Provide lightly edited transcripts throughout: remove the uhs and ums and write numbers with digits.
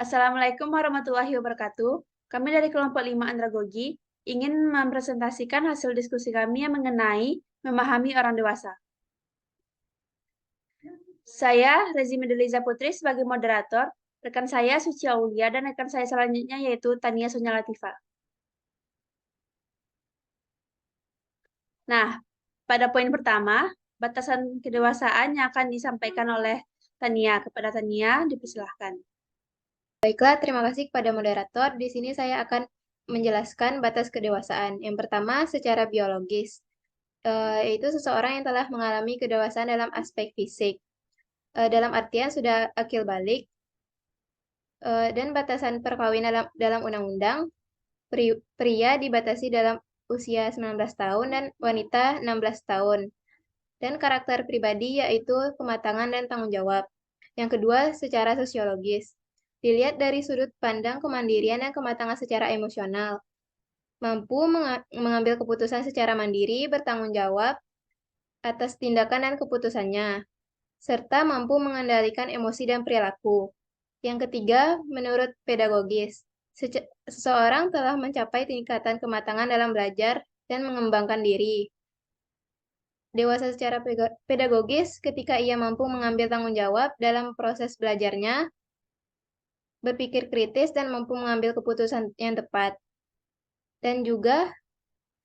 Assalamualaikum warahmatullahi wabarakatuh. Kami dari kelompok 5 Andragogi ingin mempresentasikan hasil diskusi kami yang mengenai memahami orang dewasa. Saya, Rezi Medeliza Putri, sebagai moderator, rekan saya Suci Aulia, dan rekan saya selanjutnya yaitu Tania Sonya Latifa. Nah, pada poin pertama, batasan kedewasaan yang akan disampaikan oleh Tania. Kepada Tania, dipersilahkan. Baiklah, terima kasih kepada moderator. Di sini saya akan menjelaskan batas kedewasaan. Yang pertama, secara biologis, yaitu seseorang yang telah mengalami kedewasaan dalam aspek fisik. Dalam artian sudah akil balik, dan batasan perkawinan dalam undang-undang, pria dibatasi dalam usia 19 tahun dan wanita 16 tahun. Dan karakter pribadi yaitu kematangan dan tanggung jawab. Yang kedua, secara sosiologis. Dilihat dari sudut pandang kemandirian dan kematangan secara emosional. Mampu mengambil keputusan secara mandiri, bertanggung jawab atas tindakan dan keputusannya, serta mampu mengendalikan emosi dan perilaku. Yang ketiga, menurut pedagogis. Seseorang telah mencapai tingkatan kematangan dalam belajar dan mengembangkan diri. Dewasa secara pedagogis ketika ia mampu mengambil tanggung jawab dalam proses belajarnya, berpikir kritis, dan mampu mengambil keputusan yang tepat. Dan juga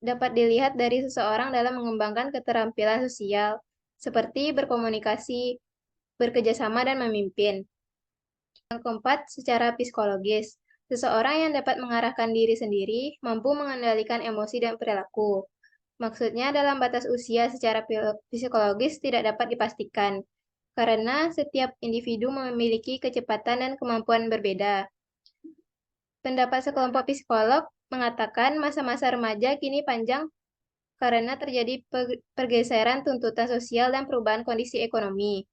dapat dilihat dari seseorang dalam mengembangkan keterampilan sosial, seperti berkomunikasi, bekerjasama, dan memimpin. Yang keempat, secara psikologis. Seseorang yang dapat mengarahkan diri sendiri, mampu mengendalikan emosi dan perilaku. Maksudnya dalam batas usia secara psikologis tidak dapat dipastikan, karena setiap individu memiliki kecepatan dan kemampuan berbeda. Pendapat sekelompok psikolog mengatakan masa-masa remaja kini panjang karena terjadi pergeseran tuntutan sosial dan perubahan kondisi ekonomi.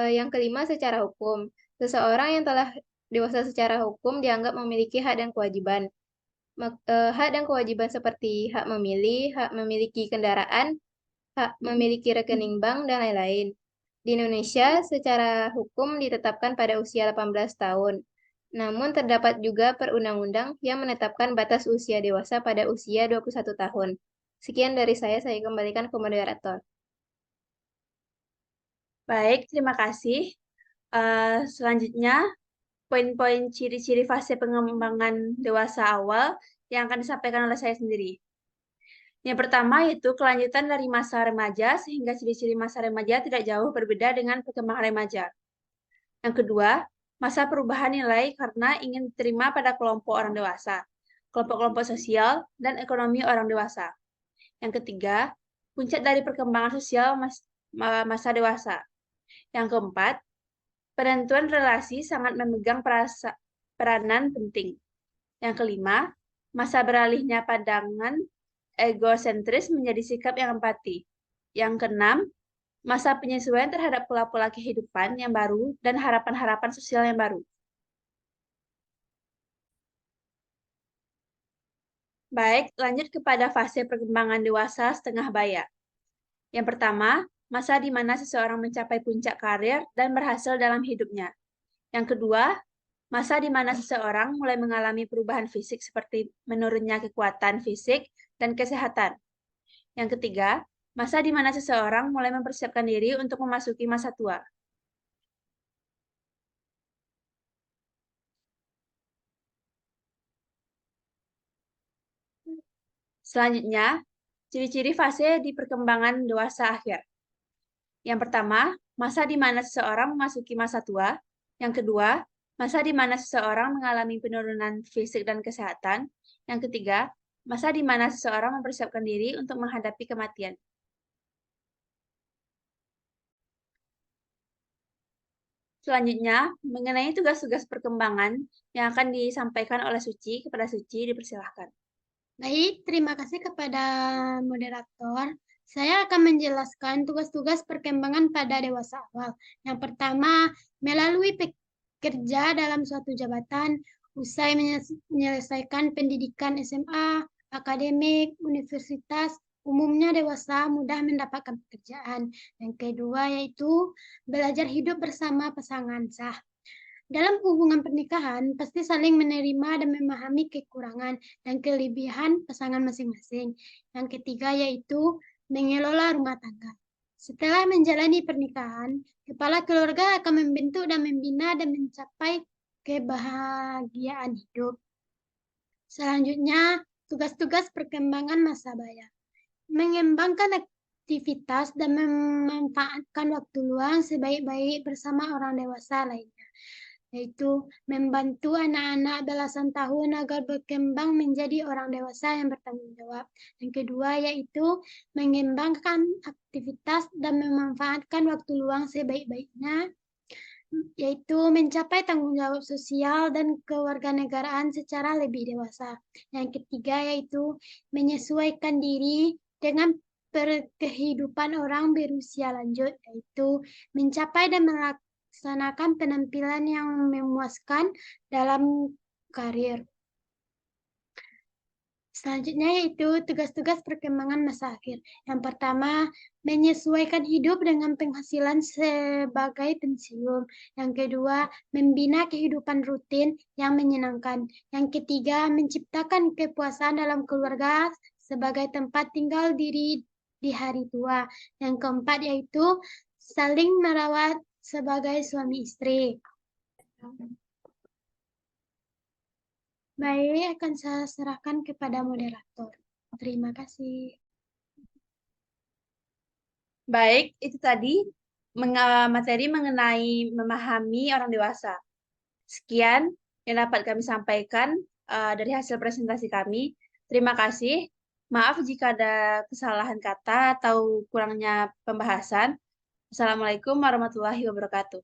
Yang kelima, secara hukum. Seseorang yang telah dewasa secara hukum dianggap memiliki hak dan kewajiban. Hak dan kewajiban seperti hak memilih, hak memiliki kendaraan, hak memiliki rekening bank, dan lain-lain. Di Indonesia, secara hukum ditetapkan pada usia 18 tahun. Namun terdapat juga perundang-undang yang menetapkan batas usia dewasa pada usia 21 tahun. Sekian dari saya kembalikan ke moderator. Baik, terima kasih. Selanjutnya, poin-poin ciri-ciri fase pengembangan dewasa awal yang akan disampaikan oleh saya sendiri. Yang pertama yaitu kelanjutan dari masa remaja sehingga ciri-ciri masa remaja tidak jauh berbeda dengan perkembangan remaja. Yang kedua, masa perubahan nilai karena ingin diterima pada kelompok orang dewasa, kelompok-kelompok sosial, dan ekonomi orang dewasa. Yang ketiga, puncak dari perkembangan sosial masa dewasa. Yang keempat, penentuan relasi sangat memegang peranan penting. Yang kelima, masa beralihnya pandangan egosentris menjadi sikap yang empati. Yang keenam, masa penyesuaian terhadap pola-pola kehidupan yang baru dan harapan-harapan sosial yang baru. Baik, lanjut kepada fase perkembangan dewasa setengah baya. Yang pertama, masa di mana seseorang mencapai puncak karir dan berhasil dalam hidupnya. Yang kedua, masa di mana seseorang mulai mengalami perubahan fisik seperti menurunnya kekuatan fisik dan kesehatan. Yang ketiga, masa di mana seseorang mulai mempersiapkan diri untuk memasuki masa tua. Selanjutnya, ciri-ciri fase di perkembangan dewasa akhir. Yang pertama, masa di mana seseorang memasuki masa tua. Yang kedua, masa di mana seseorang mengalami penurunan fisik dan kesehatan. Yang ketiga, masa di mana seseorang mempersiapkan diri untuk menghadapi kematian. Selanjutnya, mengenai tugas-tugas perkembangan yang akan disampaikan oleh Suci, kepada Suci dipersilahkan. Baik, terima kasih kepada moderator. Saya akan menjelaskan tugas-tugas perkembangan pada dewasa awal. Yang pertama, melalui bekerja dalam suatu jabatan, usai menyelesaikan pendidikan SMA, akademik, universitas, umumnya dewasa mudah mendapatkan pekerjaan. Yang kedua yaitu belajar hidup bersama pasangan sah. Dalam hubungan pernikahan, pasti saling menerima dan memahami kekurangan dan kelebihan pasangan masing-masing. Yang ketiga yaitu mengelola rumah tangga. Setelah menjalani pernikahan, kepala keluarga akan membentuk dan membina dan mencapai kebahagiaan hidup. Selanjutnya, tugas-tugas perkembangan masa baya. Mengembangkan aktivitas dan memanfaatkan waktu luang sebaik-baik bersama orang dewasa lainnya, yaitu membantu anak-anak belasan tahun agar berkembang menjadi orang dewasa yang bertanggung jawab. Yang kedua yaitu mengembangkan aktivitas dan memanfaatkan waktu luang sebaik-baiknya, yaitu mencapai tanggung jawab sosial dan kewarganegaraan secara lebih dewasa. Yang ketiga yaitu menyesuaikan diri dengan kehidupan orang berusia lanjut, yaitu mencapai dan melaksanakan penampilan yang memuaskan dalam karir. Selanjutnya yaitu tugas-tugas perkembangan masa akhir. Yang pertama, menyesuaikan hidup dengan penghasilan sebagai pensiun. Yang kedua, membina kehidupan rutin yang menyenangkan. Yang ketiga, menciptakan kepuasan dalam keluarga sebagai tempat tinggal diri di hari tua. Yang keempat yaitu saling merawat sebagai suami istri. Baik, akan saya serahkan kepada moderator. Terima kasih. Baik, itu tadi materi mengenai memahami orang dewasa. Sekian yang dapat kami sampaikan dari hasil presentasi kami. Terima kasih. Maaf jika ada kesalahan kata atau kurangnya pembahasan. Assalamualaikum warahmatullahi wabarakatuh.